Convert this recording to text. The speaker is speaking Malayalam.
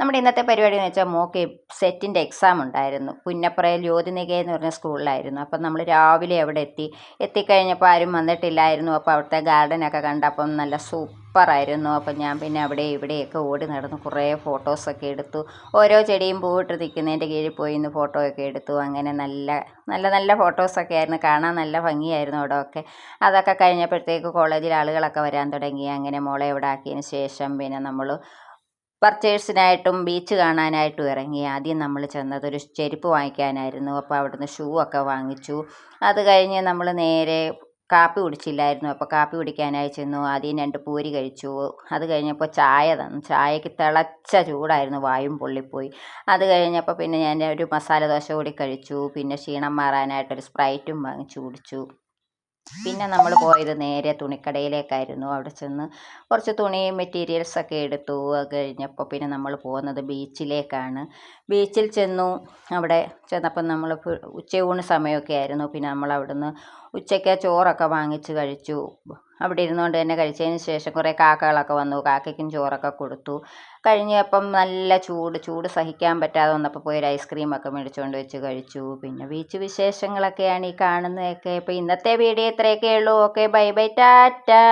നമ്മുടെ ഇന്നത്തെ പരിപാടി എന്ന് വെച്ചാൽ മോൾക്ക് സെറ്റിൻ്റെ എക്സാം ഉണ്ടായിരുന്നു. പുന്നപ്രയിൽ ജ്യോതിനിക എന്ന് പറഞ്ഞ സ്കൂളിലായിരുന്നു. അപ്പം നമ്മൾ രാവിലെ അവിടെ എത്തിക്കഴിഞ്ഞപ്പോൾ ആരും വന്നിട്ടില്ലായിരുന്നു. അപ്പോൾ അവിടുത്തെ ഗാർഡനൊക്കെ കണ്ടപ്പം നല്ല സൂപ്പറായിരുന്നു. അപ്പം ഞാൻ പിന്നെ അവിടെ ഇവിടെയൊക്കെ ഓടി നടന്നു കുറേ ഫോട്ടോസൊക്കെ എടുത്തു. ഓരോ ചെടിയും പൂവിട്ട് നിൽക്കുന്നതിൻ്റെ കീഴിൽ പോയി ഇന്ന് ഫോട്ടോയൊക്കെ എടുത്തു. അങ്ങനെ നല്ല നല്ല നല്ല ഫോട്ടോസൊക്കെ ആയിരുന്നു. കാണാൻ നല്ല ഭംഗിയായിരുന്നു അവിടെയൊക്കെ. അതൊക്കെ കഴിഞ്ഞപ്പോഴത്തേക്ക് കോളേജിൽ ആളുകളൊക്കെ വരാൻ തുടങ്ങി. അങ്ങനെ മോളെ ഇവിടെ ആക്കിയതിന് ശേഷം പിന്നെ നമ്മൾ പർച്ചേഴ്സിനായിട്ടും ബീച്ച് കാണാനായിട്ടും ഇറങ്ങി. ആദ്യം നമ്മൾ ചെന്നത് ഒരു ചെരുപ്പ് വാങ്ങിക്കാനായിരുന്നു. അപ്പോൾ അവിടുന്ന് ഷൂ ഒക്കെ വാങ്ങിച്ചു. അത് കഴിഞ്ഞ് നമ്മൾ നേരെ കാപ്പി കുടിച്ചില്ലായിരുന്നു. അപ്പോൾ കാപ്പി കുടിക്കാനായി ചെന്നു. ആദ്യം 2 പൂരി കഴിച്ചു. അത് കഴിഞ്ഞപ്പോൾ ചായ തന്നു. ചായക്ക് തിളച്ച ചൂടായിരുന്നു, വായും പൊള്ളിപ്പോയി. അത് കഴിഞ്ഞപ്പോൾ പിന്നെ ഞാൻ ഒരു മസാല ദോശ കൂടി കഴിച്ചു. പിന്നെ ക്ഷീണം മാറാനായിട്ടൊരു സ്പ്രൈറ്റും വാങ്ങിച്ചു കുടിച്ചു. പിന്നെ നമ്മൾ പോയത് നേരെ തുണിക്കടയിലേക്കായിരുന്നു. അവിടെ ചെന്ന് കുറച്ച് തുണി മെറ്റീരിയൽസൊക്കെ എടുത്തു. അത് കഴിഞ്ഞപ്പോൾ പിന്നെ നമ്മൾ പോകുന്നത് ബീച്ചിലേക്കാണ്. ബീച്ചിൽ ചെന്നു. അവിടെ ചെന്നപ്പം നമ്മൾ ഉച്ചയൂണ് സമയമൊക്കെ ആയിരുന്നു. പിന്നെ നമ്മൾ അവിടുന്ന് ഉച്ചയ്ക്ക് ചോറൊക്കെ വാങ്ങിച്ച് കഴിച്ചു. അവിടെ ഇരുന്നുകൊണ്ട് തന്നെ കഴിച്ചതിന് ശേഷം കുറേ കാക്കകളൊക്കെ വന്നു. കാക്കയ്ക്കും ചോറൊക്കെ കൊടുത്തു. കഴിഞ്ഞപ്പം നല്ല ചൂട് സഹിക്കാൻ പറ്റാതെ വന്നപ്പോൾ പോയി ഒരു ഐസ്ക്രീമൊക്കെ മേടിച്ചുകൊണ്ട് വെച്ച് കഴിച്ചു. പിന്നെ ബീച്ച് വിശേഷങ്ങളൊക്കെയാണ് ഈ കാണുന്നതൊക്കെ. ഇപ്പോൾ ഇന്നത്തെ വീഡിയോ ഇത്രയൊക്കെ ഉള്ളൂ. Okay, bye bye, Tata.